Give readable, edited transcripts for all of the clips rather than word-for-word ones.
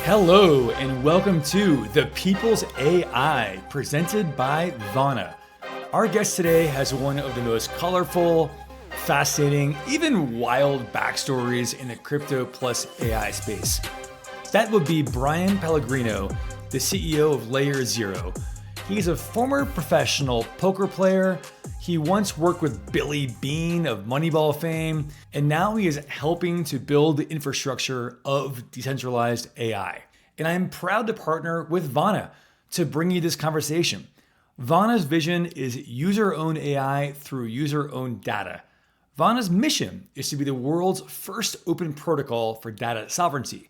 Hello and welcome to The People's AI, presented by Vana. Our guest today has one of the most colorful, fascinating, even wild backstories in the crypto plus AI space. That would be Bryan Pellegrino, the CEO of LayerZero. He's a former professional poker player. He once worked with Billy Beane of Moneyball fame, and now he is helping to build the infrastructure of decentralized AI. And I am proud to partner with Vana to bring you this conversation. Vana's vision is user-owned AI through user-owned data. Vana's mission is to be the world's first open protocol for data sovereignty.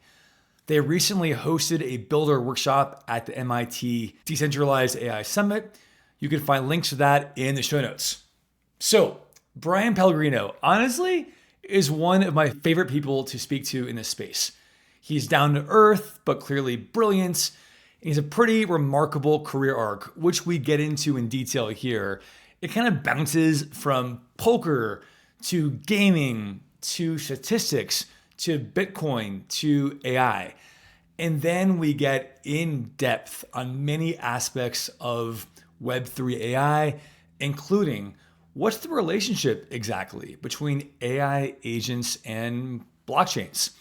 They recently hosted a builder workshop at the MIT Decentralized AI Summit. You can find links to that in the show notes. So, Bryan Pellegrino, honestly, is one of my favorite people to speak to in this space. He's down to earth, but clearly brilliant. He's a pretty remarkable career arc, which we get into in detail here. It kind of bounces from poker to gaming to statistics to Bitcoin to AI. And then we get in depth on many aspects of Web3 AI, including what's the relationship exactly between AI agents and blockchains?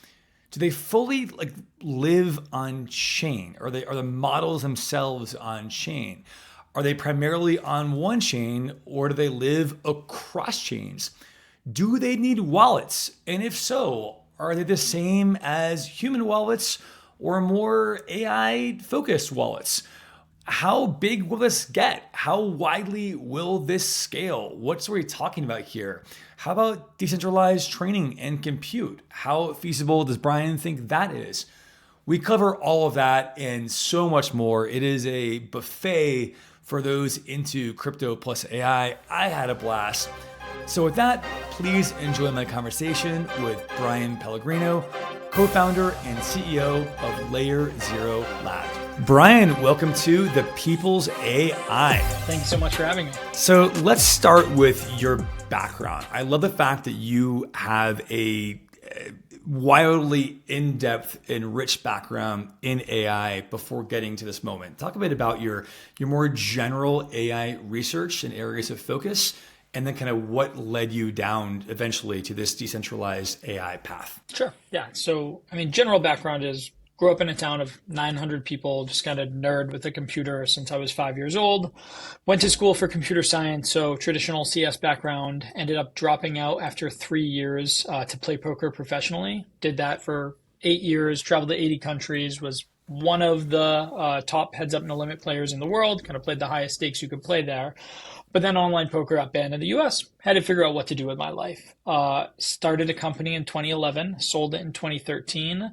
Do they fully live on chain? Are the models themselves on chain? Are they primarily on one chain, or do they live across chains? Do they need wallets? And if so, are they the same as human wallets or more AI-focused wallets? How big will this get? How widely will this scale? What are we talking about here? How about decentralized training and compute? How feasible does Bryan think that is? We cover all of that and so much more. It is a buffet for those into crypto plus AI. I had a blast. So with that, please enjoy my conversation with Bryan Pellegrino, co-founder and CEO of LayerZero Labs. Bryan, welcome to The People's AI. Thank you so much for having me. So let's start with your background. I love the fact that you have a wildly in-depth and rich background in AI before getting to this moment. Talk a bit about your more general AI research and areas of focus, and then kind of what led you down eventually to this decentralized AI path. Sure. Yeah. So, general background is grew up in a town of 900 people, just kind of nerd with a computer since I was 5 years old. Went to school for computer science, so traditional CS background. Ended up dropping out after 3 years to play poker professionally. Did that for 8 years, traveled to 80 countries, was one of the top heads up no limit players in the world, kind of played the highest stakes you could play there. But then online poker got banned in the US. Had to figure out what to do with my life. Started a company in 2011, sold it in 2013,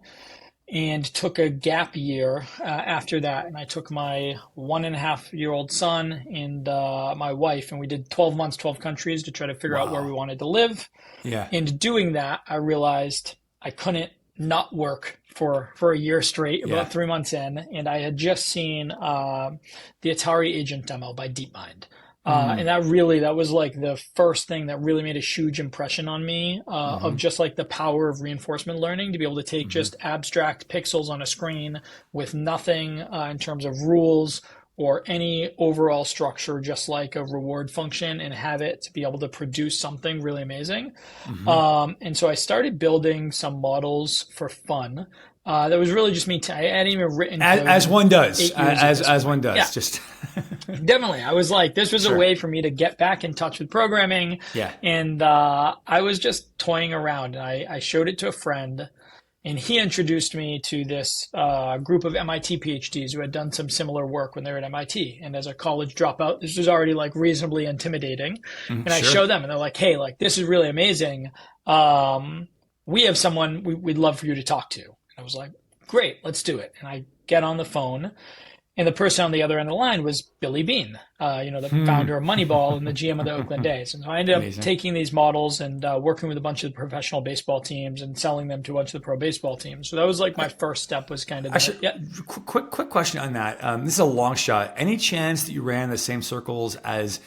and took a gap year after that. And I took my 1.5-year-old son and my wife, and we did 12 months, 12 countries to try to figure out where we wanted to live. Yeah. And doing that, I realized I couldn't not work for a year straight, about 3 months in. And I had just seen the Atari Agent demo by DeepMind. And that was like the first thing that really made a huge impression on me of just like the power of reinforcement learning, to be able to take just abstract pixels on a screen with nothing in terms of rules or any overall structure, just like a reward function, and have it to be able to produce something really amazing. And so I started building some models for fun. That was really just me. I hadn't even written as one does. As one does. Yeah. Just definitely. I was like, this was a way for me to get back in touch with programming. Yeah. And I was just toying around. And I showed it to a friend, and he introduced me to this group of MIT PhDs who had done some similar work when they were at MIT. And as a college dropout, this was already like reasonably intimidating. And I showed them, and they're like, hey, like, this is really amazing. We have someone we'd love for you to talk to. I was like, great, let's do it. And I get on the phone, and the person on the other end of the line was Billy Beane, the founder of Moneyball and the GM of the Oakland A's. And so I ended up taking these models and working with a bunch of professional baseball teams and selling them to a bunch of the pro baseball teams. So that was like my first step, was kind of quick question on that. This is a long shot. Any chance that you ran the same circles as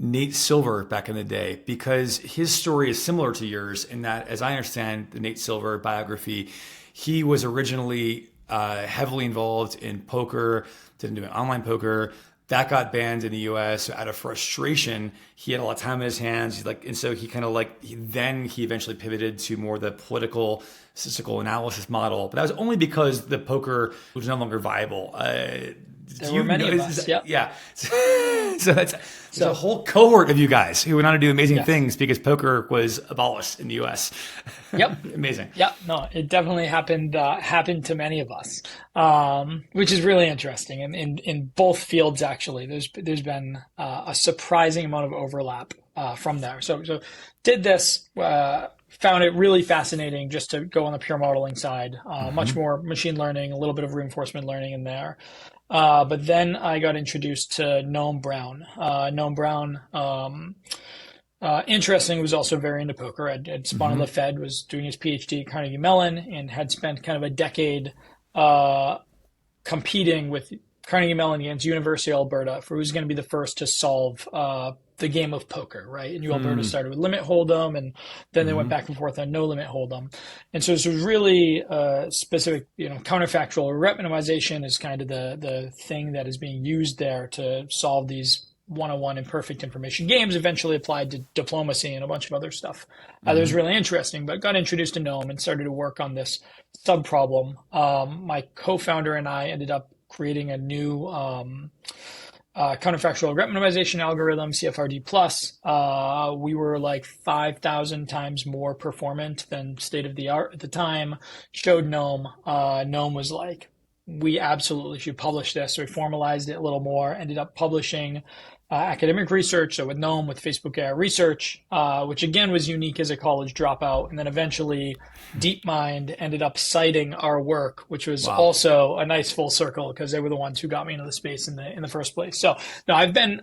Nate Silver back in the day? Because his story is similar to yours in that, as I understand the Nate Silver biography, he was originally heavily involved in poker, didn't do online poker. That got banned in the U.S. So out of frustration, he had a lot of time in his hands. And so he kind of then he eventually pivoted to more the political statistical analysis model. But that was only because the poker was no longer viable. There were many of us. Yep. Yeah. So there's a whole cohort of you guys who went on to do amazing things because poker was abolished in the U.S. Yep. Amazing. Yep. No, it definitely happened to many of us, which is really interesting. And in both fields, actually, there's been a surprising amount of overlap from there. So did this. Found it really fascinating just to go on the pure modeling side, much more machine learning, a little bit of reinforcement learning in there. But then I got introduced to Noam Brown. Noam Brown, interesting, was also very into poker. Had spun on the Fed, was doing his PhD at Carnegie Mellon, and had spent kind of a decade competing with Carnegie Mellon against University of Alberta for who's going to be the first to solve the game of poker, right? And Alberta started with limit hold'em, and then they went back and forth on no limit hold'em. And so this was really specific, counterfactual regret minimization is kind of the thing that is being used there to solve these one-on-one imperfect information games, eventually applied to diplomacy and a bunch of other stuff. That was really interesting, but got introduced to Noam and started to work on this sub-problem. My co-founder and I ended up creating a new counterfactual regret minimization algorithm, CFRD plus. We were like 5,000 times more performant than state of the art at the time. Showed Noam. Noam was like, we absolutely should publish this. So we formalized it a little more, ended up publishing academic research. So with Noam, with Facebook AI Research, which again was unique as a college dropout. And then eventually DeepMind ended up citing our work, which was also a nice full circle because they were the ones who got me into the space in the first place. So no, I've been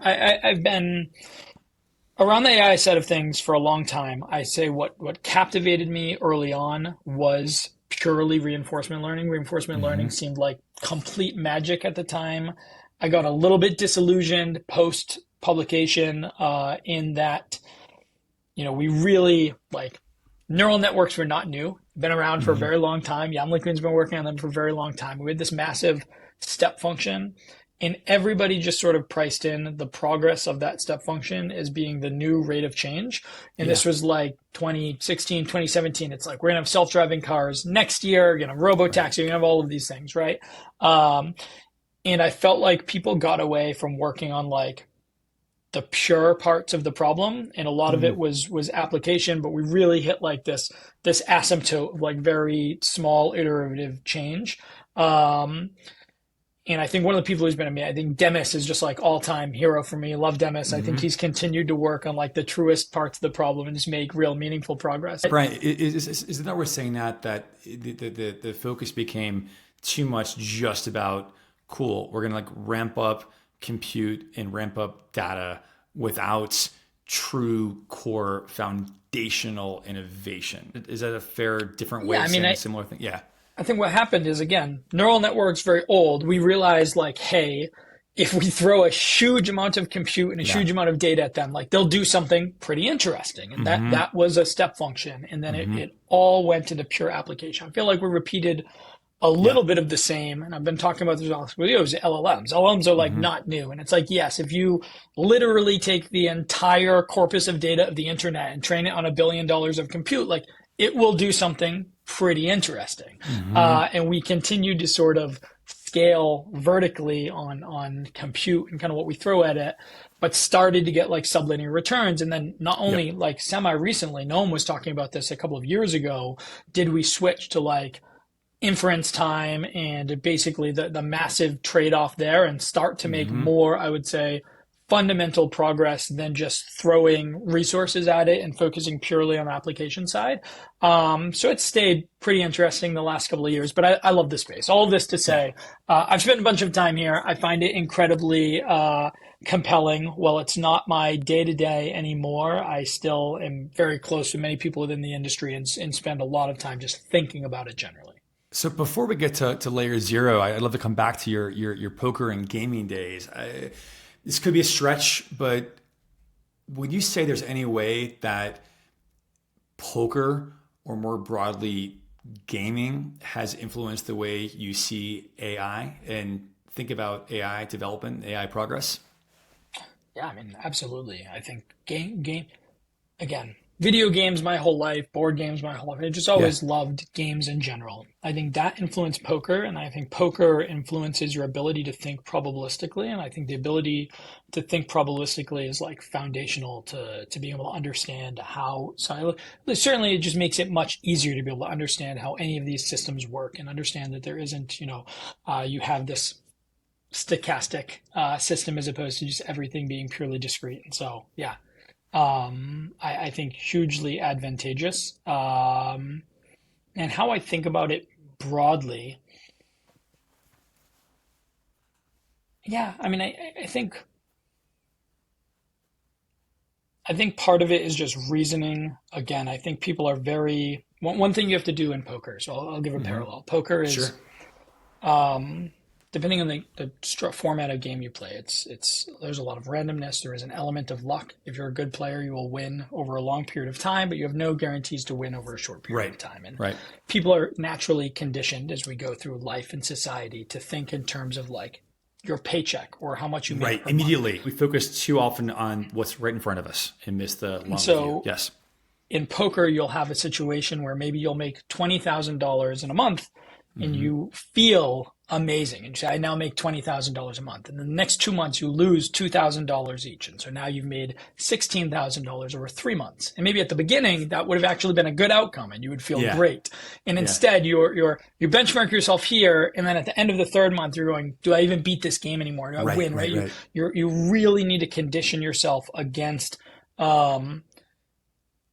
around the AI side of things for a long time. I say what captivated me early on was purely reinforcement learning. Reinforcement learning seemed like complete magic at the time. I got a little bit disillusioned post publication in that, we really neural networks were not new, been around for a very long time. Jan LinkedIn's been working on them for a very long time. We had this massive step function, and everybody just sort of priced in the progress of that step function as being the new rate of change. And this was like 2016, 2017. It's like, we're going to have self-driving cars next year, robo-taxi, we're going to have all of these things, right? And I felt like people got away from working on the pure parts of the problem, and a lot of it was application, but we really hit this asymptote of very small iterative change. And I think one of the people who's been amazing, I think Demis is just all-time hero for me. Love Demis. I think he's continued to work on the truest parts of the problem and just make real meaningful progress. Brian, is it not worth saying that the focus became too much just about, cool, we're going to ramp up compute and ramp up data without true core foundational innovation? Is that a fair, different way of saying a similar thing? Yeah. I think what happened is, again, neural networks very old. We realized hey, if we throw a huge amount of compute and a huge amount of data at them, they'll do something pretty interesting. And that was a step function. And then it all went into pure application. I feel like we repeated a little bit of the same. And I've been talking about this with videos, LLMs. LLMs are not new. And it's yes, if you literally take the entire corpus of data of the internet and train it on $1 billion of compute, it will do something pretty interesting. And we continued to sort of scale vertically on compute and kind of what we throw at it, but started to get sublinear returns. And then not only semi-recently, Noam was talking about this a couple of years ago, did we switch to inference time and basically the massive trade-off there and start to make more, I would say, fundamental progress than just throwing resources at it and focusing purely on the application side. So it stayed pretty interesting the last couple of years, but I love this space. All of this to say, I've spent a bunch of time here. I find it incredibly compelling. While it's not my day-to-day anymore, I still am very close to many people within the industry and spend a lot of time just thinking about it generally. So before we get to LayerZero, I'd love to come back to your poker and gaming days. This could be a stretch, but would you say there's any way that poker, or more broadly gaming has influenced the way you see AI and think about AI development, AI progress? Yeah, I mean, absolutely. I think game again, video games my whole life, board games my whole life. I just Yeah. always loved games in general. I think that influenced poker, and I think poker influences your ability to think probabilistically. And I think the ability to think probabilistically is like foundational to being able to understand how. So certainly, it just makes it much easier to be able to understand how any of these systems work and understand that there isn't, you have this stochastic system as opposed to just everything being purely discrete. And so, yeah, I think hugely advantageous. And how I think about it broadly, yeah, I mean, I think part of it is just reasoning. Again, I think people are very one thing you have to do in poker. So I'll give a parallel. Poker is Sure. um, depending on the format of game you play, it's there's a lot of randomness. There is an element of luck. If you're a good player, you will win over a long period of time, but you have no guarantees to win over a short period Right. of time. And Right. people are naturally conditioned as we go through life and society to think in terms of like your paycheck or how much you make Right. per month. Immediately. We focus too often on what's right in front of us and miss the long view. So Yes. in poker, you'll have a situation where maybe you'll make $20,000 in a month and you feel amazing. And you say, I now make $20,000 a month. And then the next 2 months, you lose $2,000 each. And so now you've made $16,000 over 3 months. And maybe at the beginning, that would have actually been a good outcome and you would feel Yeah. great. And instead, you benchmark yourself here. And then at the end of the third month, you're going, do I even beat this game anymore? Do I Right, win? right, Right? right. You really need to condition yourself against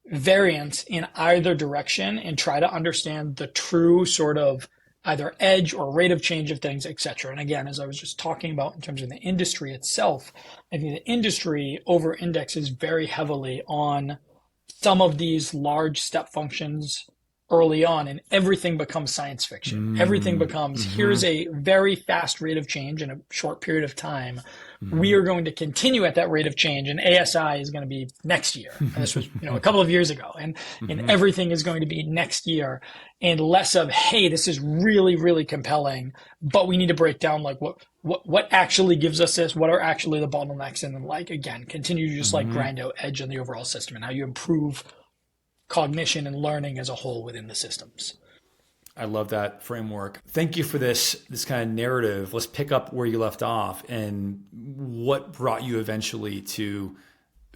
variance in either direction and try to understand the true sort of either edge or rate of change of things, etc. And again, as I was just talking about in terms of the industry itself, I think the industry over indexes very heavily on some of these large step functions early on, and everything becomes science fiction. Everything becomes here's a very fast rate of change in a short period of time. We are going to continue at that rate of change, and ASI is going to be next year. And this was a couple of years ago, and everything is going to be next year, and less of hey, this is really really compelling, but we need to break down like what actually gives us this, what are actually the bottlenecks, and then like again continue to just like grind out edge on the overall system and how you improve cognition and learning as a whole within the systems. I love that framework. Thank you for this kind of narrative. Let's pick up where you left off and what brought you eventually to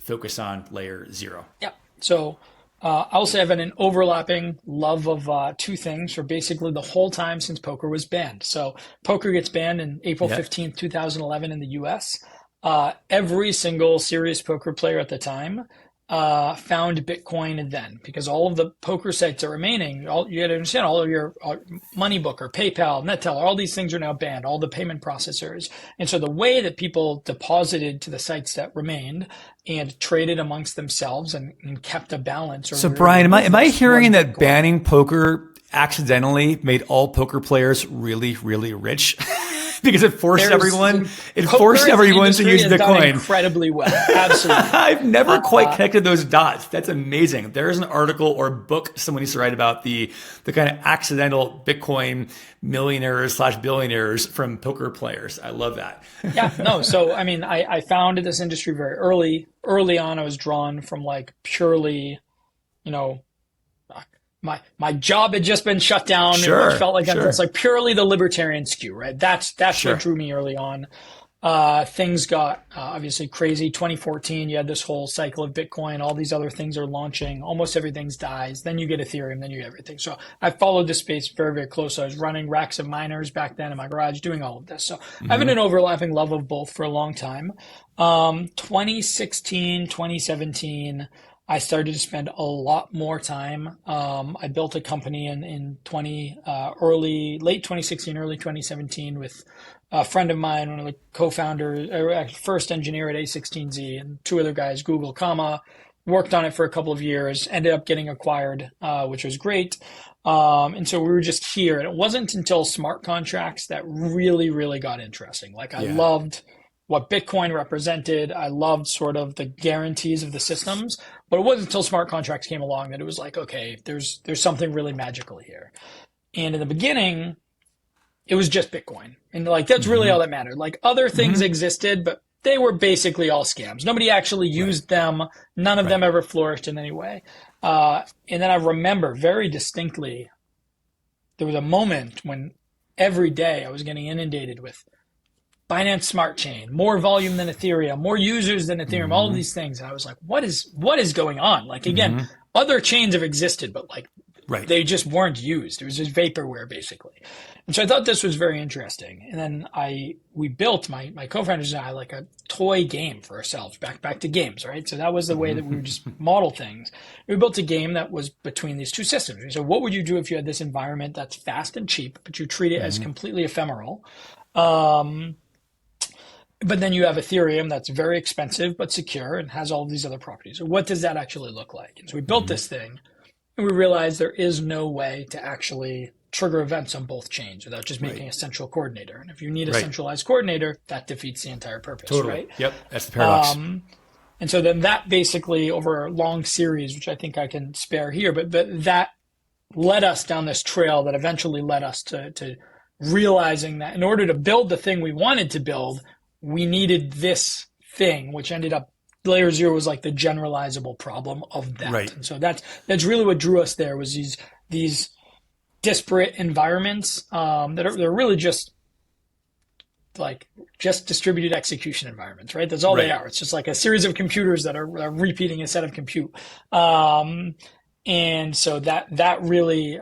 focus on LayerZero. Yeah. So I'll say I've had an overlapping love of two things for basically the whole time since poker was banned. So poker gets banned in April 15th, 2011 in the US. Every single serious poker player at the time found Bitcoin then, because all of the poker sites are remaining. You got to understand, all of your Moneybooker, PayPal, NetTeller, all these things are now banned, all the payment processors. And so the way that people deposited to the sites that remained and traded amongst themselves and kept a balance. So Brian, am I hearing that banning poker accidentally made all poker players really, really rich? Because it forced everyone to use Bitcoin incredibly well. Absolutely. I've never quite connected those dots. That's amazing. There is an article or book someone needs to write about the kind of accidental Bitcoin millionaires/billionaires from poker players. I love that. Yeah, no. So, I mean, I founded this industry very early. Early on, I was drawn from like purely, my job had just been shut down. Sure, it felt like sure. It's like purely the libertarian skew, right? That's Sure. what drew me early on. Things got obviously crazy. 2014, you had this whole cycle of Bitcoin. All these other things are launching. Almost everything dies. Then you get Ethereum. Then you get everything. So I followed this space very, very close. I was running racks of miners back then in my garage, doing all of this. So I've had an overlapping love of both for a long time. 2016, 2017. I started to spend a lot more time. I built a company in late 2016, early 2017 with a friend of mine, one of the co-founders, first engineer at A16Z, and two other guys, Google, worked on it for a couple of years, ended up getting acquired, which was great. And so we were just here. And it wasn't until smart contracts that really, really got interesting. Like I loved what Bitcoin represented. I loved sort of the guarantees of the systems, but it wasn't until smart contracts came along that it was like, okay, there's something really magical here. And in the beginning, it was just Bitcoin. And like, that's really all that mattered. Like other things existed, but they were basically all scams. Nobody actually used them. None of them ever flourished in any way. And then I remember very distinctly, there was a moment when every day I was getting inundated with Binance Smart Chain, more volume than Ethereum, more users than Ethereum, all of these things. And I was like, what is going on? Like, again, other chains have existed, but like they just weren't used. It was just vaporware, basically. And so I thought this was very interesting. And then we built, my co-founders and I, like a toy game for ourselves, back to games, right? So that was the way that we would just model things. We built a game that was between these two systems. So what would you do if you had this environment that's fast and cheap, but you treat it as completely ephemeral? But then you have Ethereum that's very expensive but secure and has all of these other properties. So what does that actually look like? And so we built this thing, and we realized there is no way to actually trigger events on both chains without just making a central coordinator. And if you need a centralized coordinator, that defeats the entire purpose, right? Yep, that's the paradox. And so then that basically, over a long series, which I think I can spare here, but that led us down this trail that eventually led us to realizing that in order to build the thing we wanted to build, we needed this thing, which ended up, LayerZero was like the generalizable problem of that. Right. And so that's really what drew us there, was these disparate environments they're really just distributed execution environments, right? That's all they are. It's just like a series of computers that are repeating a set of compute. And so that really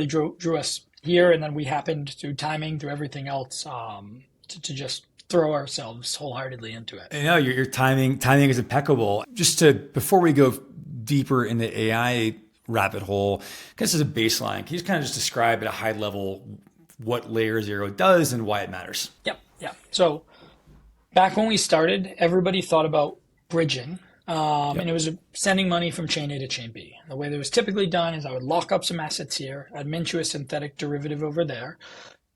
drew us here. And then we happened, through timing, through everything else, to just throw ourselves wholeheartedly into it. You know, your timing is impeccable. Before we go deeper in the AI rabbit hole, this is a baseline. Can you just kind of just describe at a high level what LayerZero does and why it matters? Yep. So back when we started, everybody thought about bridging. And it was sending money from chain A to chain B. And the way that it was typically done is I would lock up some assets here, I'd mint you a synthetic derivative over there,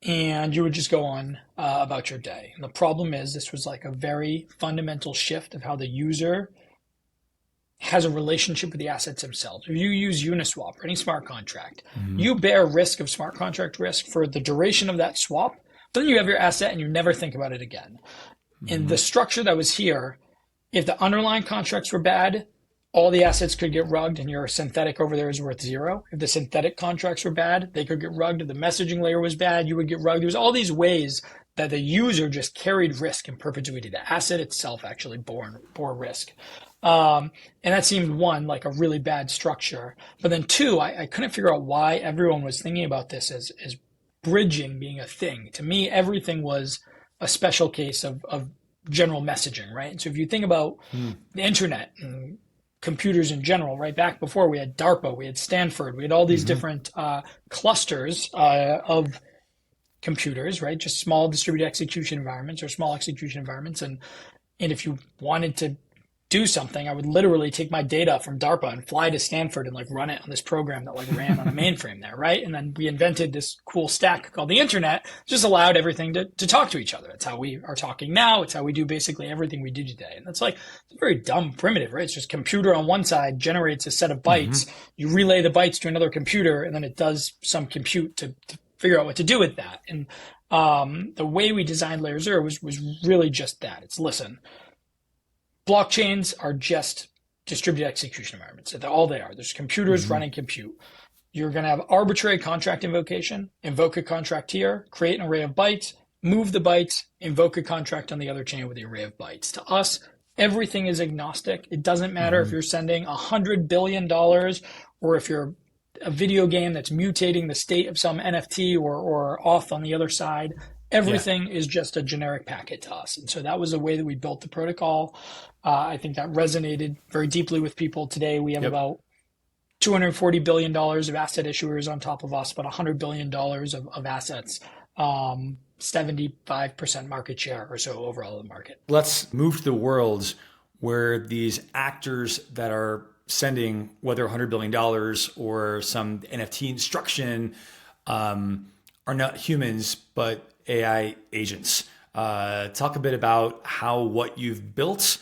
and you would just go on about your day. And the problem is, this was like a very fundamental shift of how the user has a relationship with the assets themselves. If you use Uniswap or any smart contract, you bear risk of smart contract risk for the duration of that swap, but then you have your asset and you never think about it again. And the structure that was here, if the underlying contracts were bad, all the assets could get rugged and your synthetic over there is worth zero. If the synthetic contracts were bad, they could get rugged. If the messaging layer was bad, you would get rugged. There was all these ways that the user just carried risk in perpetuity. The asset itself actually bore risk. And that seemed, one, like a really bad structure. But then two, I couldn't figure out why everyone was thinking about this as bridging being a thing. To me, everything was a special case of general messaging, right? And so if you think about the internet and computers in general, right? Back before, we had DARPA, we had Stanford, we had all these different clusters of computers, right? Just small distributed execution environments or small execution environments. And if you wanted to do something, I would literally take my data from DARPA and fly to Stanford and like run it on this program that like ran on a mainframe there, right? And then we invented this cool stack called the internet, just allowed everything to talk to each other. That's how we are talking now. It's how we do basically everything we do today. And that's like, it's very dumb, primitive, right? It's just computer on one side generates a set of bytes. You relay the bytes to another computer, and then it does some compute to figure out what to do with that. And the way we designed LayerZero was really just that. It's, listen, blockchains are just distributed execution environments. That's all they are. There's computers running compute. You're going to have arbitrary contract invocation, invoke a contract here, create an array of bytes, move the bytes, invoke a contract on the other chain with the array of bytes. To us, everything is agnostic. It doesn't matter if you're sending $100 billion or if you're a video game that's mutating the state of some NFT or auth on the other side. Everything is just a generic packet to us. And so that was the way that we built the protocol. I think that resonated very deeply with people. Today, we have about $240 billion of asset issuers on top of us, about $100 billion of assets, 75% market share or so overall of the market. Let's move to the worlds where these actors that are sending, whether $100 billion or some NFT instruction, are not humans, but AI agents. Talk a bit about what you've built,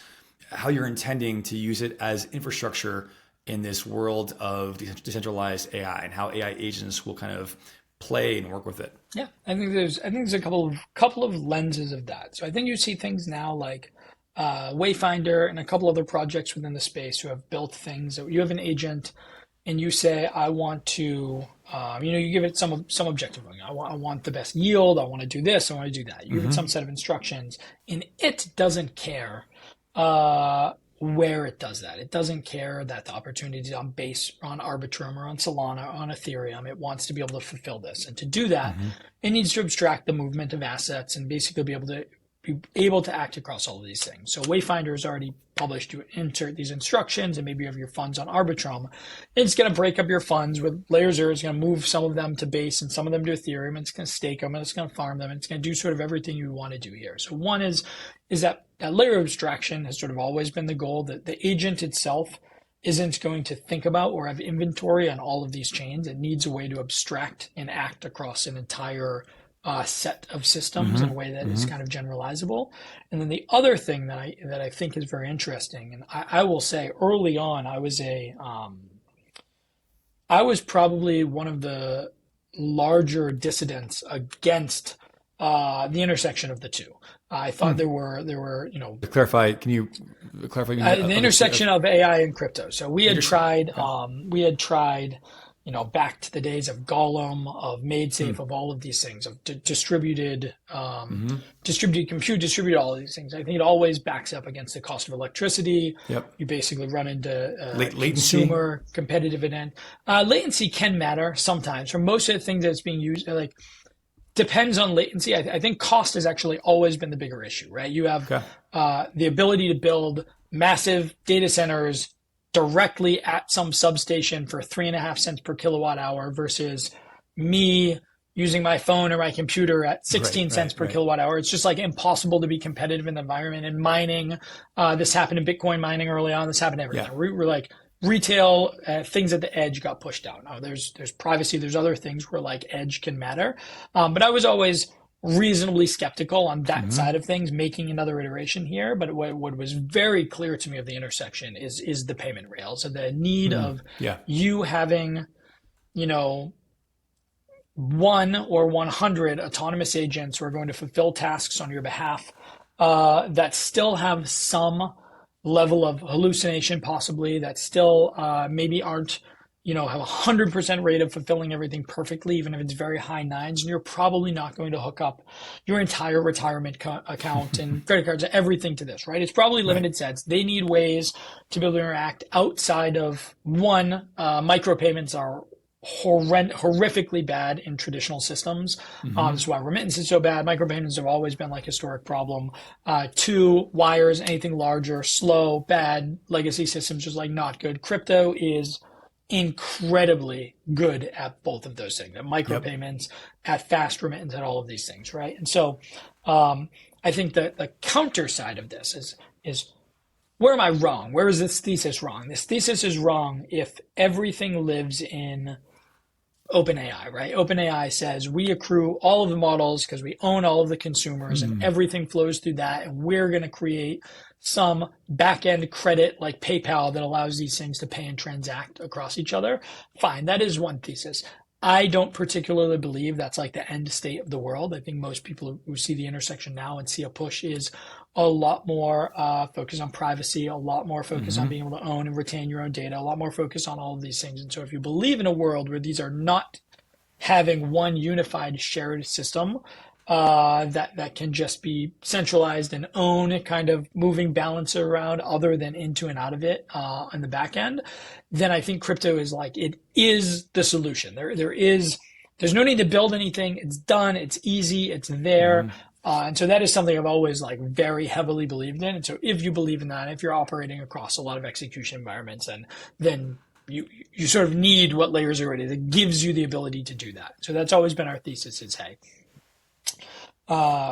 how you're intending to use it as infrastructure in this world of decentralized AI, and how AI agents will kind of play and work with it. Yeah, I think there's a couple of lenses of that. So I think you see things now like Wayfinder and a couple other projects within the space who have built things that you have an agent and you say, I want to, you give it some objective. I want the best yield. I want to do this. I want to do that. You give it some set of instructions, and it doesn't care where it does that. It doesn't care that the opportunity is on Base, on Arbitrum, or on Solana, or on Ethereum. It wants to be able to fulfill this, and to do that, it needs to abstract the movement of assets and basically be able to act across all of these things. So Wayfinder has already published, you insert these instructions, and maybe you have your funds on Arbitrum. It's going to break up your funds with LayerZero. It's going to move some of them to Base and some of them to Ethereum, and it's going to stake them, and it's going to farm them, and it's going to do sort of everything you want to do here. So one is that layer of abstraction has sort of always been the goal, that the agent itself isn't going to think about or have inventory on all of these chains. It needs a way to abstract and act across an entire set of systems in a way that is kind of generalizable. And then the other thing that I think is very interesting, and I will say early on, I was probably one of the larger dissidents against the intersection of the two. I thought there were To clarify, can you clarify? The intersection of AI and crypto. So we had tried, back to the days of Golem, of MadeSafe, of all of these things, of distributed compute, distributed all of these things. I think it always backs up against the cost of electricity. Yep. You basically run into latency. Consumer competitive event. Latency can matter sometimes. For most of the things that's being used, depends on latency. I think cost has actually always been the bigger issue, right? You have the ability to build massive data centers directly at some substation for 3.5 cents per kilowatt hour versus me using my phone or my computer at 16 cents per kilowatt hour. It's just like impossible to be competitive in the environment. And mining, this happened in Bitcoin mining early on. This happened everywhere. Yeah. We're like retail things at the edge got pushed out. Now there's privacy. There's other things where like edge can matter. But I was always reasonably skeptical on that side of things, making another iteration here. But what was very clear to me of the intersection is the payment rails, and the need of you having, 1 or 100 autonomous agents who are going to fulfill tasks on your behalf that still have some level of hallucination, possibly, that still maybe aren't, have 100% rate of fulfilling everything perfectly, even if it's very high nines, and you're probably not going to hook up your entire retirement account and credit cards, everything to this, right? It's probably limited sets. They need ways to be able to interact outside of micropayments are horrifically bad in traditional systems. That's why remittance is so bad. Micropayments have always been like a historic problem. 2, wires, anything larger, slow, bad. Legacy systems just like not good. Crypto is incredibly good at both of those things, at micropayments, at fast remittance, at all of these things, right? And so I think that the counter side of this is where am I wrong? Where is this thesis wrong? This thesis is wrong if everything lives in OpenAI, right? OpenAI says we accrue all of the models because we own all of the consumers and everything flows through that, and we're going to create some back-end credit like PayPal that allows these things to pay and transact across each other. Fine, that is one thesis. I don't particularly believe that's like the end state of the world. I think most people who see the intersection now and see a push is a lot more focused on privacy, a lot more focused on being able to own and retain your own data, a lot more focused on all of these things. And so if you believe in a world where these are not having one unified shared system, that can just be centralized and own, kind of moving balancer around other than into and out of it on the back end, then I think crypto is like, it is the solution. There's no need to build anything. It's done. It's easy. It's there. And so that is something I've always like very heavily believed in. And so if you believe in that, if you're operating across a lot of execution environments, then you sort of need what LayerZero is. It gives you the ability to do that. So that's always been our thesis is, hey,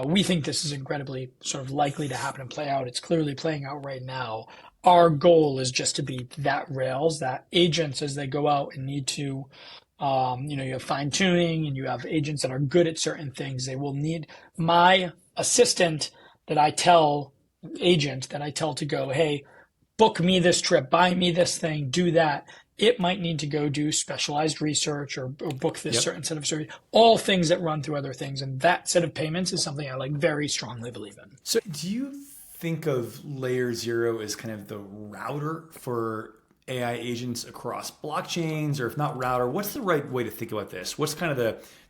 we think this is incredibly sort of likely to happen and play out. It's clearly playing out right now. Our goal is just to be that rails, that agents as they go out and need to You have fine tuning and you have agents that are good at certain things. They will need my assistant that I tell to go, hey, book me this trip, buy me this thing, do that. It might need to go do specialized research or book this Yep. certain set of service, all things that run through other things. And that set of payments is something I like very strongly believe in. So do you think of LayerZero as kind of the router for AI agents across blockchains, or if not router, what's the right way to think about this? What's kind of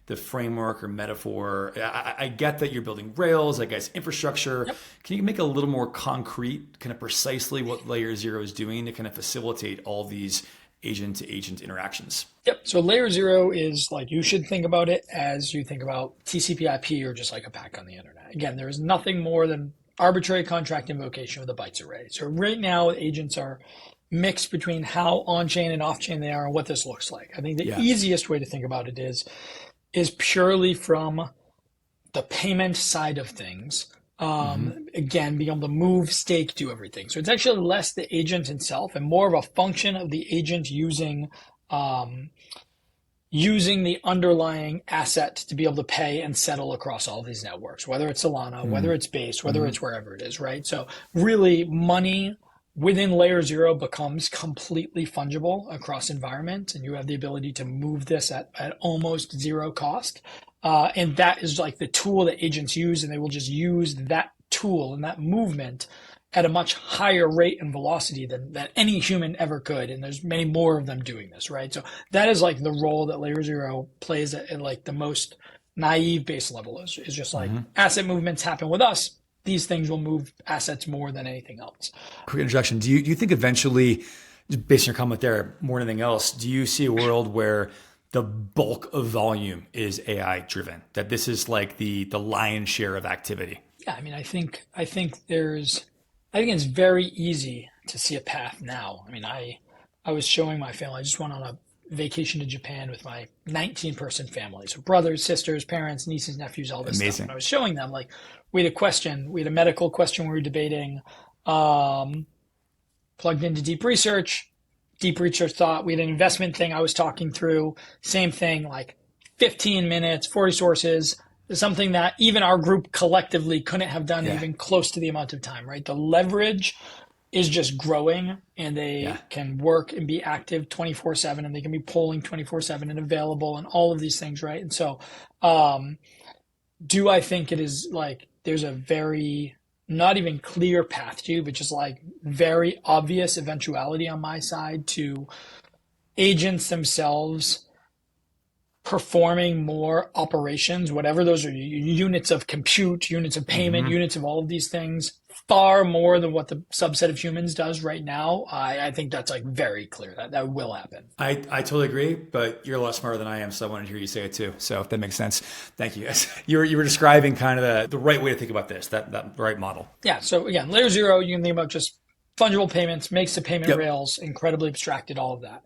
the framework or metaphor? I get that you're building Rails, I guess infrastructure. Yep. Can you make a little more concrete, kind of precisely what LayerZero is doing to kind of facilitate all these agent-to-agent interactions? Yep. So LayerZero is like, you should think about it as you think about TCP/IP or just like a pack on the internet. Again, there is nothing more than arbitrary contract invocation with a bytes array. So right now, agents are mixed between how on-chain and off-chain they are and what this looks like. I think the easiest way to think about it is purely from the payment side of things. Again, being able to move, stake, do everything. So it's actually less the agent itself and more of a function of the agent using the underlying asset to be able to pay and settle across all these networks, whether it's Solana, whether it's Base, whether it's wherever it is, right? So really money within LayerZero becomes completely fungible across environments, and you have the ability to move this at almost zero cost. And that is like the tool that agents use, and they will just use that tool and that movement at a much higher rate and velocity than any human ever could. And there's many more of them doing this, right? So that is like the role that LayerZero plays at like the most naive base level is just like asset movements happen with us. These things will move assets more than anything else. Quick introduction. Do you think eventually, based on your comment there, more than anything else, do you see a world where the bulk of volume is AI driven? That this is like the lion's share of activity? Yeah, I mean, I think it's very easy to see a path now. I mean, I was showing my family. I just went on a vacation to Japan with my 19-person family. So brothers, sisters, parents, nieces, nephews, all this stuff. And I was showing them, like, we had a medical question we were debating, plugged into deep research thought. We had an investment thing I was talking through, same thing, like 15 minutes, 40 sources, something that even our group collectively couldn't have done even close to the amount of time, right? The leverage is just growing, and they can work and be active 24/7, and they can be polling 24/7 and available and all of these things, right? And so do I think it is like there's a very not even clear path to, but just like very obvious eventuality on my side to agents themselves performing more operations, whatever those are, units of compute, units of payment, units of all of these things, far more than what the subset of humans does right now. I think that's like very clear that will happen. I totally agree, but you're a lot smarter than I am, so I wanted to hear you say it too. So that makes sense. Thank you. You were describing kind of the right way to think about this, that right model. Yeah. So again, LayerZero, you can think about just fungible payments, makes the payment rails incredibly abstracted, all of that.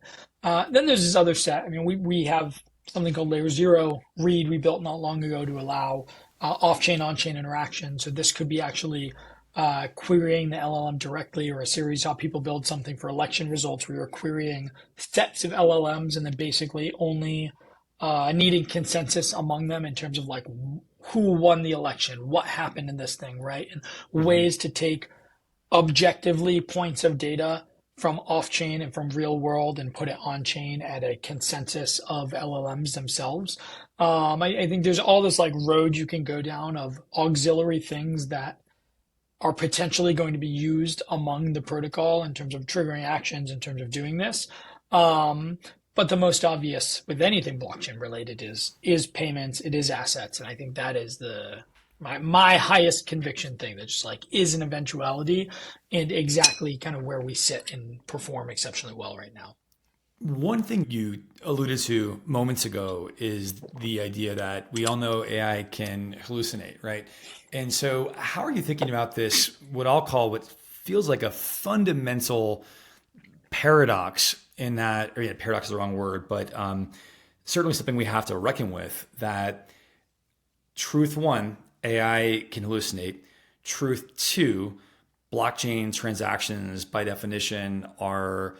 Then there's this other set. I mean, we have something called LayerZero Read we built not long ago to allow off-chain, on-chain interaction. So this could be actually querying the LLM directly, or a series how people build something for election results. We were querying sets of LLMs and then basically only needing consensus among them in terms of like who won the election, what happened in this thing, right? And ways to take objectively points of data from off-chain and from real world and put it on-chain at a consensus of LLMs themselves. I think there's all this like road you can go down of auxiliary things that are potentially going to be used among the protocol in terms of triggering actions, in terms of doing this. But the most obvious with anything blockchain related is payments, it is assets. And I think that is my highest conviction thing that just like is an eventuality and exactly kind of where we sit and perform exceptionally well right now. One thing you alluded to moments ago is the idea that we all know AI can hallucinate, right? And so how are you thinking about this, what I'll call what feels like a fundamental paradox in that, or paradox is the wrong word, but certainly something we have to reckon with, that truth one, AI can hallucinate. Truth two, blockchain transactions by definition are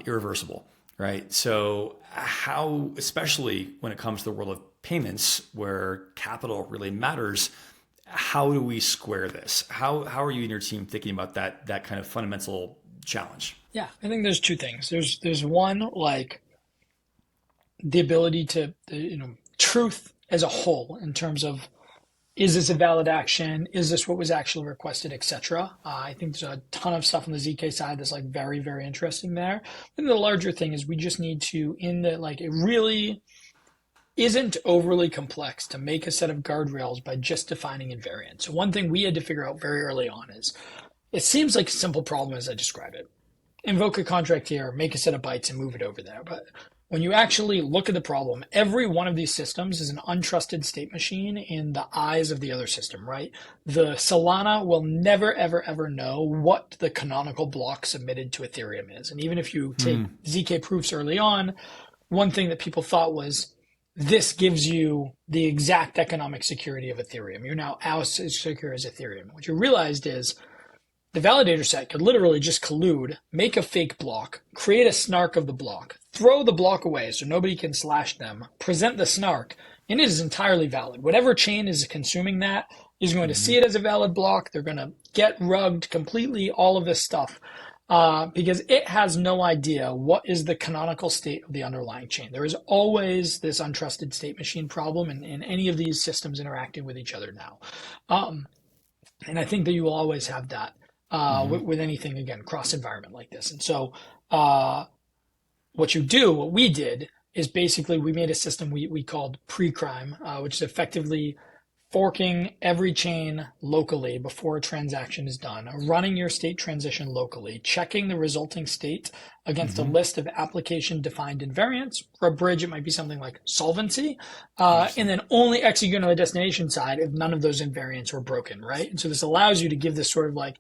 irreversible, right? So how, especially when it comes to the world of payments where capital really matters, how do we square this? How are you and your team thinking about that kind of fundamental challenge? Yeah, I think there's two things. There's one, like the ability to, truth as a whole in terms of, is this a valid action? Is this what was actually requested, etc. I think there's a ton of stuff on the ZK side that's like very, very interesting there. And the larger thing is we just need to, it really isn't overly complex to make a set of guardrails by just defining invariants. So one thing we had to figure out very early on is, it seems like a simple problem as I describe it. Invoke a contract here, make a set of bytes and move it over there. But when you actually look at the problem, every one of these systems is an untrusted state machine in the eyes of the other system, right? The Solana will never, ever, ever know what the canonical block submitted to Ethereum is. And even if you take ZK proofs early on, one thing that people thought was, this gives you the exact economic security of Ethereum. You're now as secure as Ethereum. What you realized is the validator set could literally just collude, make a fake block, create a snark of the block, throw the block away so nobody can slash them, present the snark, and it is entirely valid. Whatever chain is consuming that is going to see it as a valid block. They're going to get rugged completely, all of this stuff, because it has no idea what is the canonical state of the underlying chain. There is always this untrusted state machine problem in any of these systems interacting with each other now. And I think that you will always have that. With anything, again, cross environment like this. And so what we did is basically we made a system we called pre-crime, which is effectively forking every chain locally before a transaction is done, running your state transition locally, checking the resulting state against a list of application-defined invariants. For a bridge, it might be something like solvency, and then only executing on the destination side if none of those invariants were broken, right? And so this allows you to give this sort of like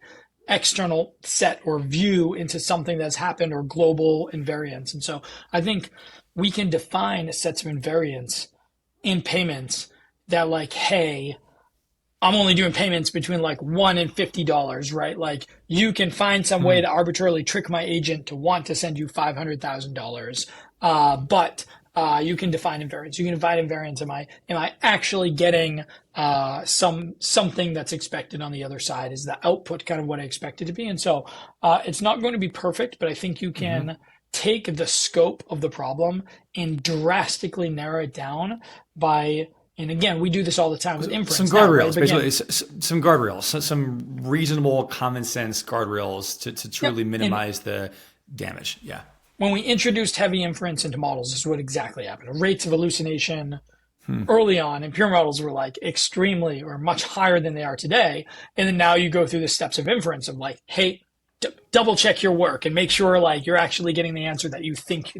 external set or view into something that's happened or global invariants. And so I think we can define sets of invariants in payments that like, hey, I'm only doing payments between like $1 and $50, right? Like you can find some way to arbitrarily trick my agent to want to send you $500,000. But you can define invariants. You can define invariants. Am I actually getting something that's expected on the other side? Is the output kind of what I expect it to be? And so it's not going to be perfect, but I think you can take the scope of the problem and drastically narrow it down by, and again, we do this all the time with inference. Some guardrails, basically, some guardrails, some reasonable common sense guardrails to truly minimize the damage. Yeah. When we introduced heavy inference into models, this is what exactly happened. Rates of hallucination early on in pure models were like extremely or much higher than they are today. And then now you go through the steps of inference of like, hey, double check your work and make sure like you're actually getting the answer that you think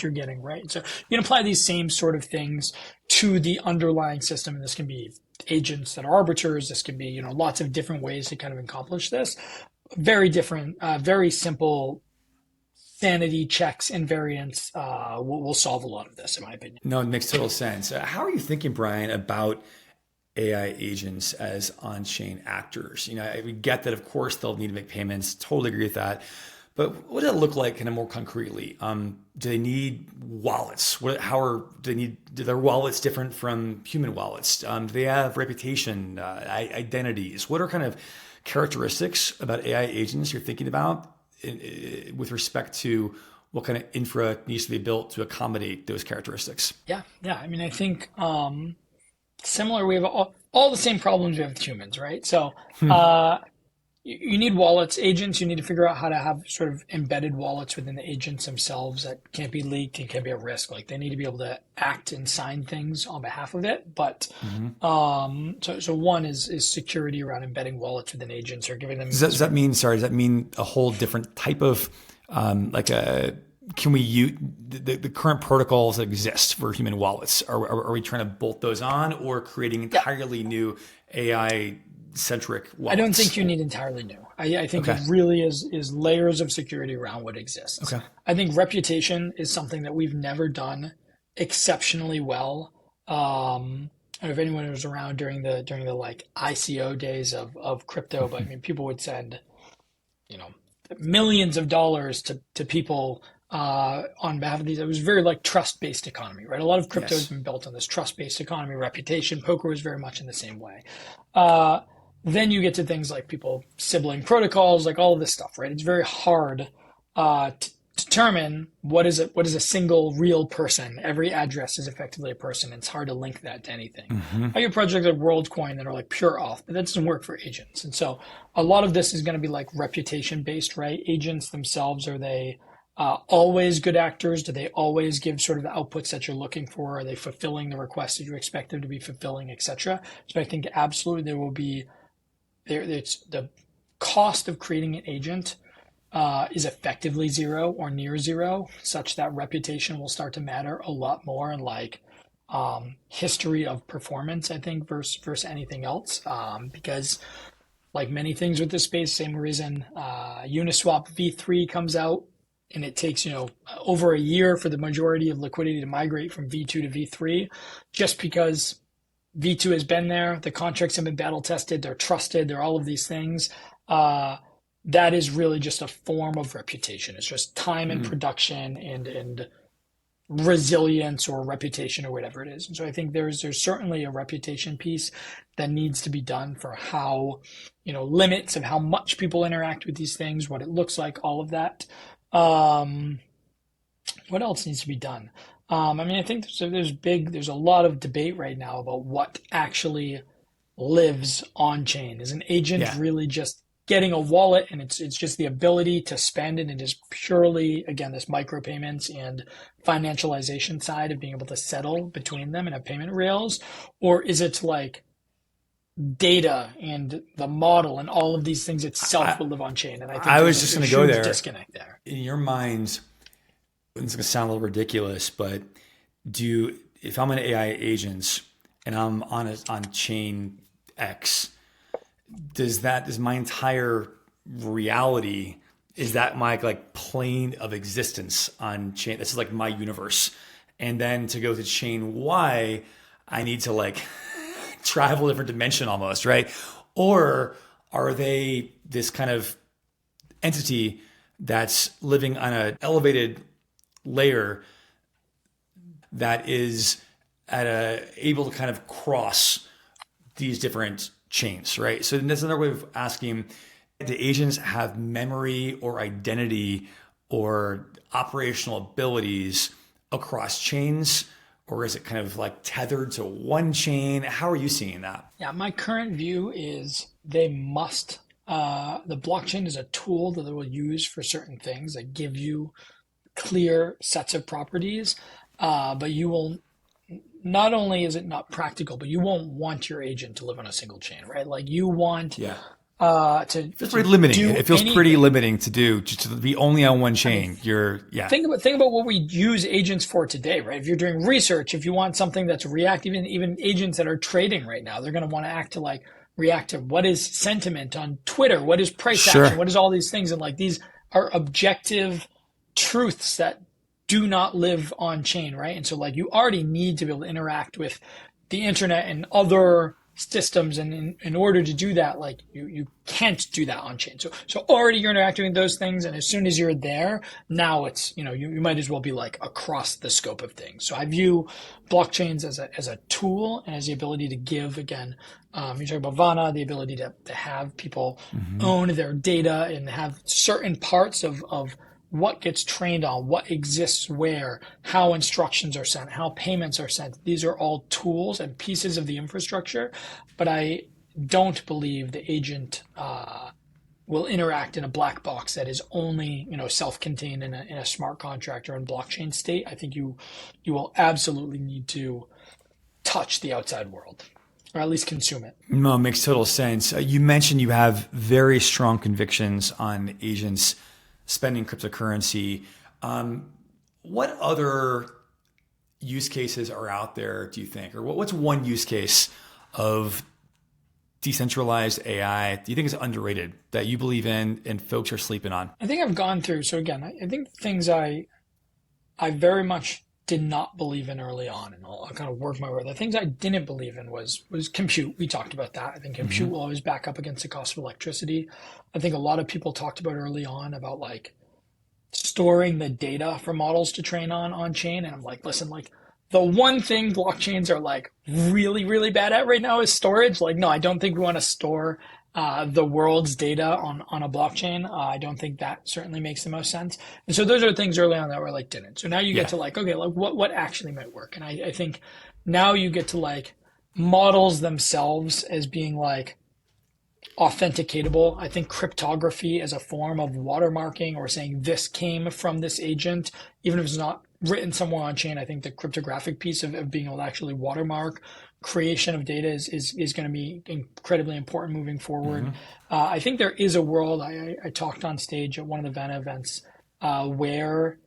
you're getting, right? So you can apply these same sort of things to the underlying system. And this can be agents that are arbiters. This can be, lots of different ways to kind of accomplish this. Very different, very simple sanity checks and variants will solve a lot of this, in my opinion. No, it makes total sense. How are you thinking, Bryan, about AI agents as on-chain actors? We get that, of course, they'll need to make payments. Totally agree with that. But what does it look like kind of more concretely? Do they need wallets? Do their wallets different from human wallets? Do they have reputation, identities? What are kind of characteristics about AI agents you're thinking about with respect to what kind of infra needs to be built to accommodate those characteristics? Yeah. I mean, I think similar, we have all the same problems we have with humans, right? So you need wallets, agents. You need to figure out how to have sort of embedded wallets within the agents themselves that can't be leaked and can't be at risk. Like they need to be able to act and sign things on behalf of it. But so one is security around embedding wallets within agents or giving them. Does that mean a whole different type of can we use the current protocols that exist for human wallets? Are we trying to bolt those on or creating entirely new AI centric wallets? I don't think you need entirely new. I think it really is layers of security around what exists. Okay. I think reputation is something that we've never done exceptionally well. I don't know if anyone was around during the like ICO days of crypto, but I mean people would send millions of dollars to people on behalf of these. It was very like trust-based economy, right? A lot of crypto has Yes. been built on this trust-based economy reputation. Poker was very much in the same way. Uh, then you get to things like people sibling protocols, like all of this stuff, right? It's very hard to determine what is a single real person. Every address is effectively a person. It's hard to link that to anything. Hmm. I get projects like WorldCoin that are like pure auth, but that doesn't work for agents. And so a lot of this is going to be like reputation based, right? Agents themselves, are they always good actors? Do they always give sort of the outputs that you're looking for? Are they fulfilling the requests that you expect them to be fulfilling, etc.? So I think absolutely there will be it's the cost of creating an agent is effectively zero or near zero, such that reputation will start to matter a lot more, and like history of performance, I think, versus anything else. Because like many things with this space, same reason Uniswap V3 comes out, and it takes over a year for the majority of liquidity to migrate from V2 to V3, just because V2 has been there, the contracts have been battle tested, they're trusted, they're all of these things. That is really just a form of reputation. It's just time and production and resilience or reputation or whatever it is. And so I think there's certainly a reputation piece that needs to be done for how, limits of how much people interact with these things, what it looks like, all of that. What else needs to be done? I think there's a lot of debate right now about what actually lives on chain. Is an agent Yeah. really just getting a wallet, and it's just the ability to spend it, and just purely, again, this micropayments and financialization side of being able to settle between them and have payment rails? Or is it like data and the model and all of these things itself I, will live on chain? And I think I was there's just a going to go huge there. disconnect there. In your minds, it's going to sound a little ridiculous, but if I'm an AI agent and I'm on chain X, does my entire reality, is that my like plane of existence on chain? This is like my universe. And then to go to chain Y, I need to like travel a different dimension almost, right? Or are they this kind of entity that's living on an elevated layer that is able to kind of cross these different chains, right? So that's another way of asking, do agents have memory or identity or operational abilities across chains? Or is it kind of like tethered to one chain? How are you seeing that? Yeah, my current view is they must. The blockchain is a tool that they will use for certain things that give you clear sets of properties, but you will not only is it not practical, but you won't want your agent to live on a single chain, right? Like you want Yeah. to It's pretty limiting. do It feels pretty anything. limiting to do, just to be only on one I mean, chain. Yeah. think about what we use agents for today, right? If you're doing research, if you want something that's reactive, even agents that are trading right now, they're going to want to react to what is sentiment on Twitter, what is price action, Sure. what is all these things, and like these are objective truths that do not live on chain, right? And so like you already need to be able to interact with the internet and other systems, and in order to do that, like you can't do that on chain. So already you're interacting with those things, and as soon as you're there, now it's you might as well be like across the scope of things. So I view blockchains as a tool, and as the ability to give, again, you talk about Vana, the ability to have people own their data and have certain parts of what gets trained on, what exists where, how instructions are sent, how payments are sent. These are all tools and pieces of the infrastructure, but I don't believe the agent will interact in a black box that is only self-contained in a smart contract or in blockchain state. I think you will absolutely need to touch the outside world, or at least consume it. No, it makes total sense. You mentioned you have very strong convictions on agents spending cryptocurrency. What other use cases are out there, do you think? Or what's one use case of decentralized AI do you think is underrated, that you believe in and folks are sleeping on? I think I've gone through. So again, I think things I very much did not believe in early on, and I'll kind of work my way. The things I didn't believe in was compute. We talked about that. I think compute will always back up against the cost of electricity. I think a lot of people talked about early on about like storing the data for models to train on chain. And I'm like, listen, like the one thing blockchains are like really, really bad at right now is storage. Like, no, I don't think we want to store the world's data on a blockchain. I don't think that certainly makes the most sense. And so those are things early on that were like didn't. So now you get to like, okay, like what actually might work. And I think now you get to like models themselves as being like authenticatable. I think cryptography as a form of watermarking or saying this came from this agent, even if it's not written somewhere on chain, I think the cryptographic piece of being able to actually watermark creation of data is going to be incredibly important moving forward. I think there is a world, I talked on stage at one of the Vana events, where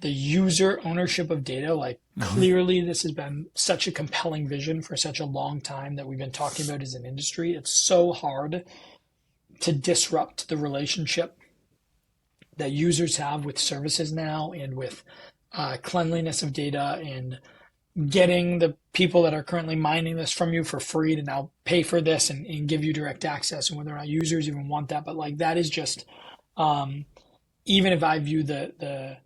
the user ownership of data, like clearly this has been such a compelling vision for such a long time that we've been talking about as an industry. It's so hard to disrupt the relationship that users have with services now and with cleanliness of data and getting the people that are currently mining this from you for free to now pay for this and give you direct access, and whether or not users even want that. But like that is just, even if I view the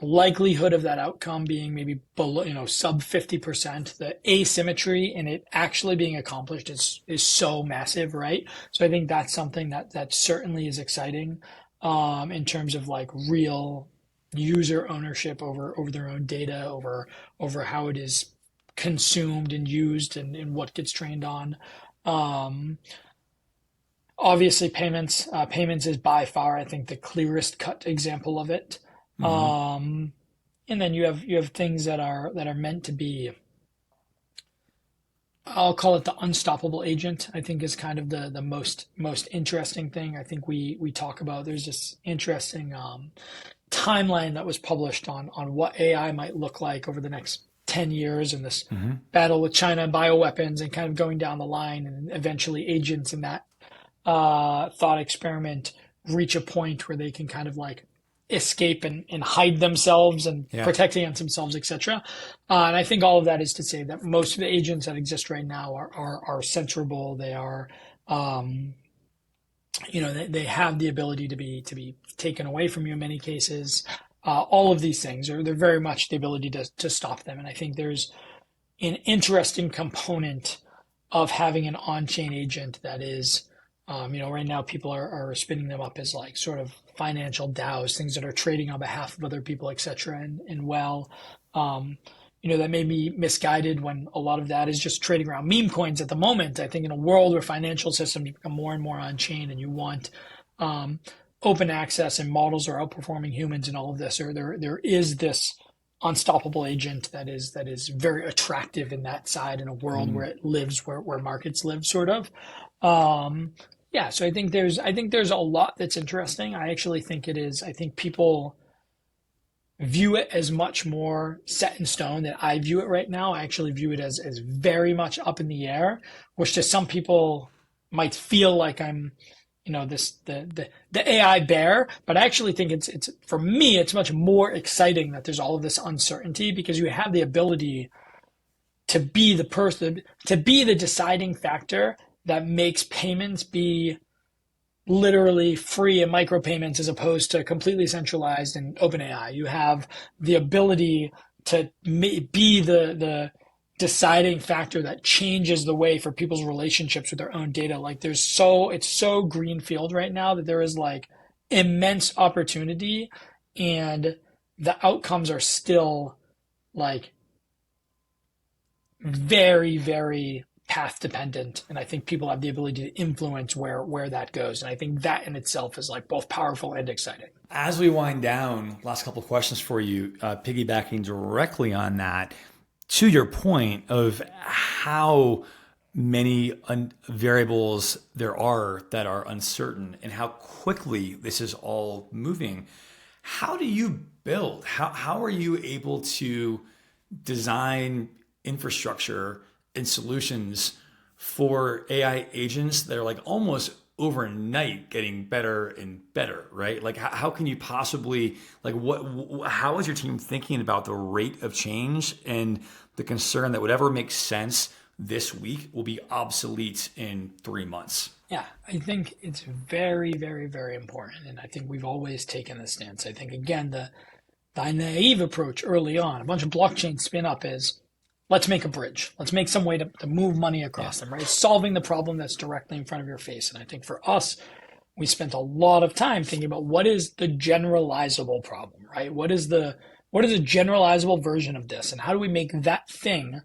likelihood of that outcome being maybe below, sub 50%, the asymmetry in it actually being accomplished is so massive, right? So I think that's something that certainly is exciting, in terms of like real user ownership over their own data, over how it is consumed and used and what gets trained on. Obviously payments is by far, I think, the clearest cut example of it. And then you have things that are meant to be, I'll call it the unstoppable agent, I think is kind of the most interesting thing. I think we talk about, there's this interesting timeline that was published on what AI might look like over the next 10 years in this battle with China and bioweapons and kind of going down the line, and eventually agents in that thought experiment reach a point where they can kind of like escape and hide themselves and protect against themselves, etc. And I think all of that is to say that most of the agents that exist right now are censorable. They are, they have the ability to be taken away from you in many cases. All of these things they're very much the ability to stop them. And I think there's an interesting component of having an on-chain agent that is, right now people are spinning them up as like sort of financial DAOs, things that are trading on behalf of other people, et cetera. And that may be misguided when a lot of that is just trading around meme coins at the moment. I think in a world where financial systems become more and more on chain and you want open access and models are outperforming humans and all of this, or there is this unstoppable agent that is very attractive in that side in a world where it lives where markets live, sort of. So I think there's a lot that's interesting. I actually think it is. I think people view it as much more set in stone than I view it right now. I actually view it as very much up in the air, which to some people might feel like I'm, the AI bear, but I actually think it's for me, it's much more exciting that there's all of this uncertainty, because you have the ability to be the person, to be the deciding factor that makes payments be literally free and micropayments as opposed to completely centralized and open AI. You have the ability to be the deciding factor that changes the way for people's relationships with their own data. Like it's so greenfield right now that there is like immense opportunity, and the outcomes are still like very, very path dependent, and I think people have the ability to influence where that goes, and I think that in itself is like both powerful and exciting. As we wind down, last couple of questions for you, piggybacking directly on that, to your point of how many variables there are that are uncertain and how quickly this is all moving. How do you build? How are you able to design infrastructure and solutions for AI agents that are like almost overnight getting better and better, right? Like how can you possibly, like how is your team thinking about the rate of change and the concern that whatever makes sense this week will be obsolete in 3 months? Yeah, I think it's very, very, very important. And I think we've always taken this stance. I think, again, the naive approach early on, a bunch of blockchains spin up is let's make a bridge. Let's make some way to move money Yeah. across them, right? Solving the problem that's directly in front of your face. And I think for us, we spent a lot of time thinking about what is the generalizable problem, right? What is a generalizable version of this? And how do we make that thing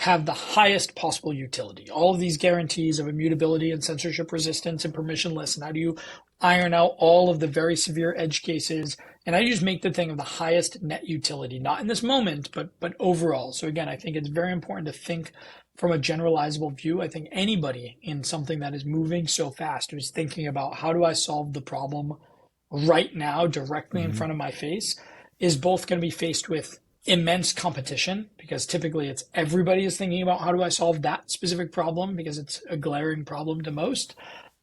have the highest possible utility? All of these guarantees of immutability and censorship resistance and permissionless, and how do you iron out all of the very severe edge cases? And how do you just make the thing of the highest net utility, not in this moment, but overall? So again, I think it's very important to think from a generalizable view. I think anybody in something that is moving so fast who's thinking about how do I solve the problem right now directly in front of my face is both going to be faced with immense competition, because typically it's everybody is thinking about how do I solve that specific problem because it's a glaring problem to most,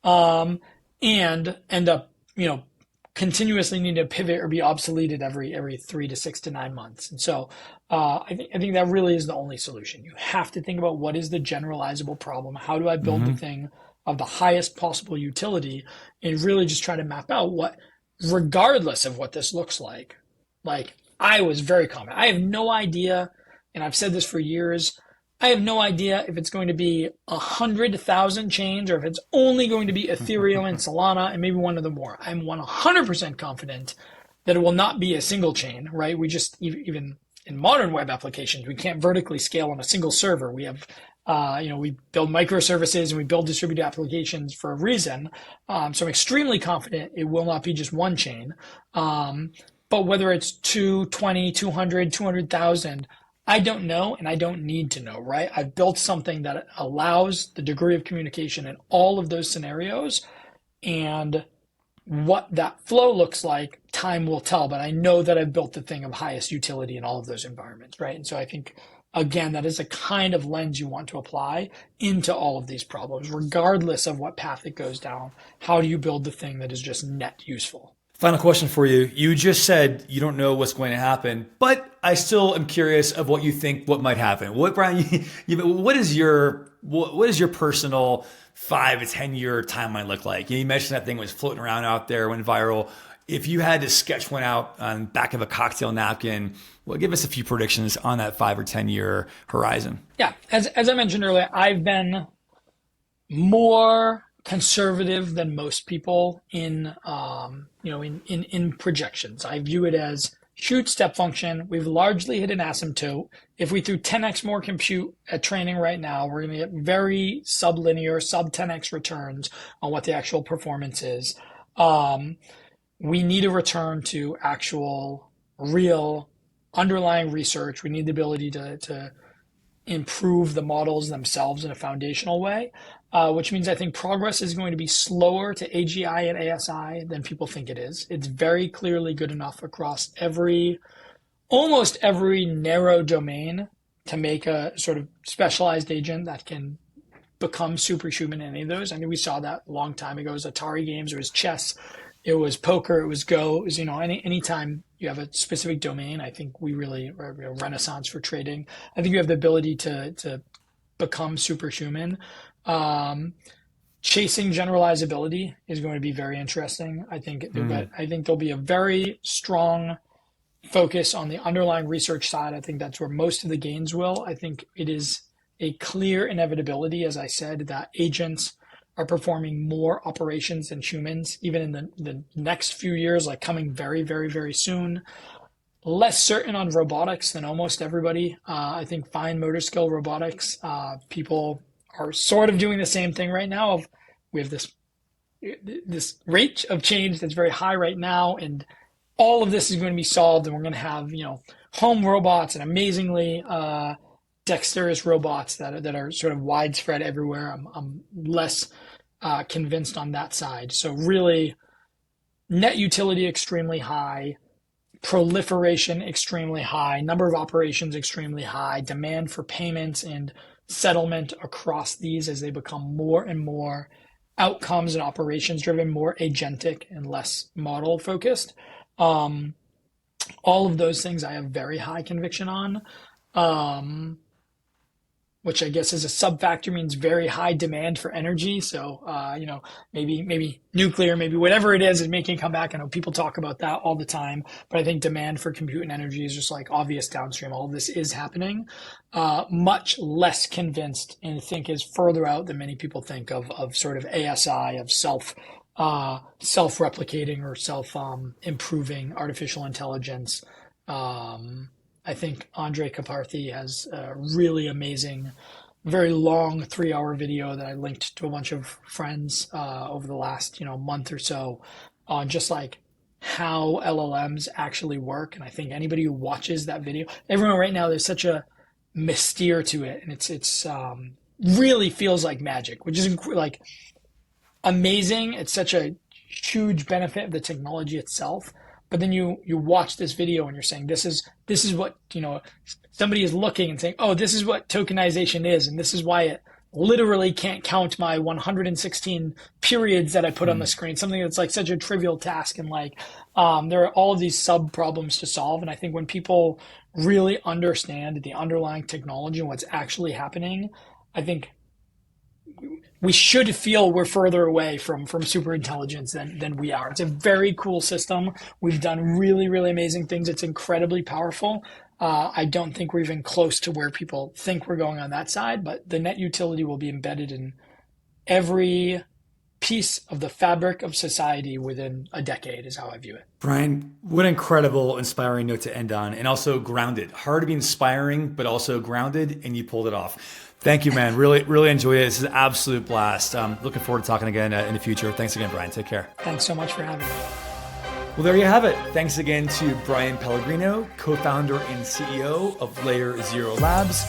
and end up, continuously need to pivot or be obsoleted every 3 to 6 to 9 months. And so I think that really is the only solution. You have to think about what is the generalizable problem? How do I build the thing of the highest possible utility, and really just try to map out what, regardless of what this looks like I was very confident. I have no idea, and I've said this for years, I have no idea if it's going to be 100,000 chains or if it's only going to be Ethereum and Solana and maybe one of the more. I'm 100% confident that it will not be a single chain, right? We just, even in modern web applications, we can't vertically scale on a single server. We have, we build microservices and we build distributed applications for a reason. So I'm extremely confident it will not be just one chain. But whether it's 2, 20, 200, 200,000, I don't know, and I don't need to know, right? I've built something that allows the degree of communication in all of those scenarios, and what that flow looks like, time will tell, but I know that I've built the thing of highest utility in all of those environments, right? And so I think, again, that is a kind of lens you want to apply into all of these problems, regardless of what path it goes down. How do you build the thing that is just net useful? Final question for you. You just said you don't know what's going to happen, but I still am curious of what you think what might happen. What, Bryan, what is your personal 5 to 10 year timeline look like? You mentioned that thing was floating around out there, went viral. If you had to sketch one out on the back of a cocktail napkin, well, give us a few predictions on that 5 or 10 year horizon. Yeah, as I mentioned earlier, I've been more conservative than most people in projections. I view it as huge step function. We've largely hit an asymptote. If we threw 10x more compute at training right now, we're going to get very sublinear, sub 10x returns on what the actual performance is. We need a return to actual, real, underlying research. We need the ability to improve the models themselves in a foundational way, which means I think progress is going to be slower to AGI and ASI than people think it is. It's very clearly good enough across almost every narrow domain to make a sort of specialized agent that can become superhuman in any of those. I mean, we saw that a long time ago. It was Atari games, it was chess, it was poker, it was Go. It was, anytime you have a specific domain, I think we really are a renaissance for trading. I think you have the ability to become superhuman. Chasing generalizability is going to be very interesting. I think there'll be a very strong focus on the underlying research side. I think that's where most of the gains will. I think it is a clear inevitability, as I said, that agents are performing more operations than humans, even in the next few years, like coming very, very, very soon. Less certain on robotics than almost everybody. I think fine motor skill robotics, people are sort of doing the same thing right now. We have this rate of change that's very high right now, and all of this is going to be solved, and we're going to have home robots and amazingly dexterous robots that are sort of widespread everywhere. I'm less convinced on that side. So really, net utility extremely high, proliferation extremely high, number of operations extremely high, demand for payments and settlement across these as they become more and more outcomes and operations driven, more agentic and less model focused. All of those things I have very high conviction on. which I guess is a sub-factor, means very high demand for energy. So, maybe nuclear, maybe whatever it is making a comeback. I know people talk about that all the time, but I think demand for compute and energy is just like obvious downstream. All of this is happening. Much less convinced and think is further out than many people think of sort of ASI, of self-replicating or self-improving artificial intelligence. I think Andre Kaparthi has a really amazing, very long 3-hour video that I linked to a bunch of friends over the last month or so on just like how LLMs actually work. And I think anybody who watches that video, everyone right now, there's such a mystere to it, and it's really feels like magic, which is like amazing. It's such a huge benefit of the technology itself. But then you watch this video and you're saying, this is what, somebody is looking and saying, oh, this is what tokenization is. And this is why it literally can't count my 116 periods that I put on the screen, something that's like such a trivial task. And like, there are all of these sub problems to solve. And I think when people really understand the underlying technology and what's actually happening, I think we should feel we're further away from super intelligence than we are. It's a very cool system. We've done really, really amazing things. It's incredibly powerful. I don't think we're even close to where people think we're going on that side, but the net utility will be embedded in every piece of the fabric of society within a decade is how I view it. Bryan, what an incredible, inspiring note to end on, and also grounded. Hard to be inspiring, but also grounded, and you pulled it off. Thank you, man. Really, really enjoyed it. This is an absolute blast. Looking forward to talking again in the future. Thanks again, Bryan. Take care. Thanks so much for having me. Well, there you have it. Thanks again to Bryan Pellegrino, co-founder and CEO of LayerZero Labs.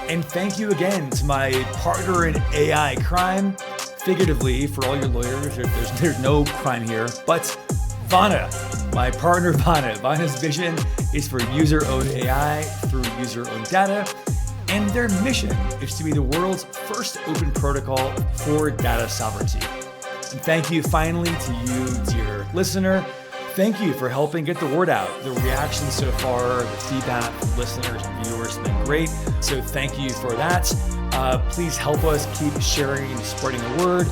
And thank you again to my partner in AI crime, figuratively, for all your lawyers. There's no crime here, but Vana, my partner Vana. Vana's vision is for user-owned AI through user-owned data. And their mission is to be the world's first open protocol for data sovereignty. And thank you finally to you, dear listener. Thank you for helping get the word out. The reactions so far, the feedback from listeners and viewers have been great. So thank you for that. Please help us keep sharing and spreading the word.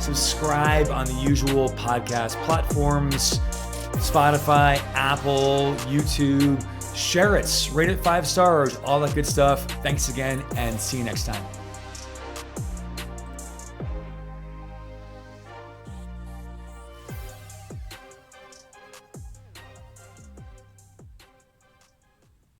Subscribe on the usual podcast platforms, Spotify, Apple, YouTube. Share it, rate it 5 stars, all that good stuff. Thanks again, and see you next time.